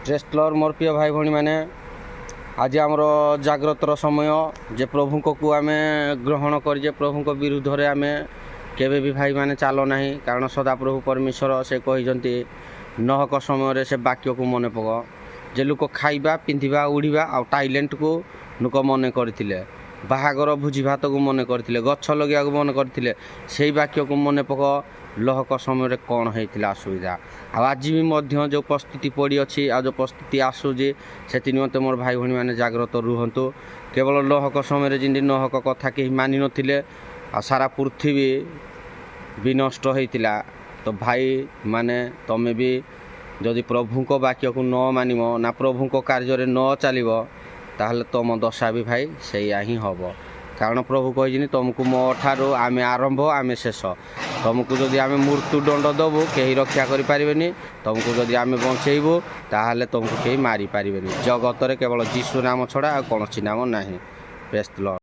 ପ୍ରେଷ୍ଟଲର ମୋର ପ୍ରିୟ ଭାଇ ଭଉଣୀ ମାନେ ଆଜି ଆମର ଜାଗ୍ରତର ସମୟ ଯେ ପ୍ରଭୁଙ୍କୁ ଆମେ ଗ୍ରହଣ କରିଛେ ପ୍ରଭୁଙ୍କ ବିରୁଦ୍ଧରେ ଆମେ କେବେ ବି ଭାଇମାନେ ଚାଲ ନାହିଁ କାରଣ ସଦାପ୍ରଭୁ ପରମେଶ୍ୱର ସେ କହିଛନ୍ତି ନହକ ସମୟରେ ସେ ବାକ୍ୟକୁ ମନେ ପକ ଯେ ଲୋକ ଖାଇବା ପିନ୍ଧିବା ଉଡ଼ିବା ଆଉ ଟାଇଲେଣ୍ଟକୁ ଲୋକ ମନେ କରିଥିଲେ ବାହାଘର ଭୋଜି ଭାତକୁ ମନେ କରିଥିଲେ ଗଛ ଲଗେଇବାକୁ ମନେ କରିଥିଲେ ସେଇ ବାକ୍ୟକୁ ମନେ ପକ ଲହକ ସମୟରେ କ'ଣ ହେଇଥିଲା ଅସୁବିଧା ଆଉ ଆଜି ବି ମଧ୍ୟ ଯେଉଁ ପ୍ରସ୍ତୁତି ପଡ଼ିଅଛି ଆଉ ଯେଉଁ ପ୍ରସ୍ତୁତି ଆସୁଛି ସେଥି ନିମନ୍ତେ ମୋର ଭାଇ ଭଉଣୀମାନେ ଜାଗ୍ରତ ରୁହନ୍ତୁ କେବଳ ଲହକ ସମୟରେ ଯେମିତି ନହକ କଥା କେହି ମାନିନଥିଲେ ଆଉ ସାରା ପୃଥିବୀ ବିନଷ୍ଟ ହେଇଥିଲା ତ ଭାଇ ମାନେ ତମେ ବି ଯଦି ପ୍ରଭୁଙ୍କ ବାକ୍ୟକୁ ନ ମାନିବ ନା ପ୍ରଭୁଙ୍କ କାର୍ଯ୍ୟରେ ନ ଚାଲିବ ତାହେଲେ ତୁମ ଦଶା ବି ଭାଇ ସେଇଆ ହିଁ ହେବ କାରଣ ପ୍ରଭୁ କହିଛନ୍ତି ତୁମକୁ ମୋ ଠାରୁ ଆମେ ଆରମ୍ଭ ଆମେ ଶେଷ ତୁମକୁ ଯଦି ଆମେ ମୃତ୍ୟୁଦଣ୍ଡ ଦେବୁ କେହି ରକ୍ଷା କରିପାରିବେନି ତୁମକୁ ଯଦି ଆମେ ବଞ୍ଚେଇବୁ ତାହେଲେ ତୁମକୁ କେହି ମାରିପାରିବେନି ଜଗତରେ କେବଳ ଯୀଶୁ ନାମ ଛଡ଼ା ଆଉ କୌଣସି ନାମ ନାହିଁ ପ୍ରେଜ୍ ଦ ଲର୍ଡ।